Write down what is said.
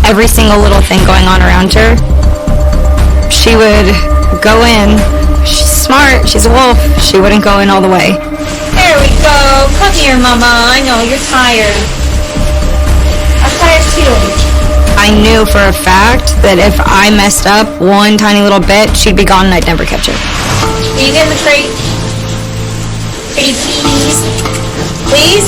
every single little thing going on around her, she would go in. She's smart, she's a wolf, she wouldn't go in all the way. There we go. Come here, Mama. I know, you're tired. I'm tired too. I knew for a fact that if I messed up one tiny little bit, she'd be gone and I'd never catch her. Can you get in the crate? Pretty please? Please?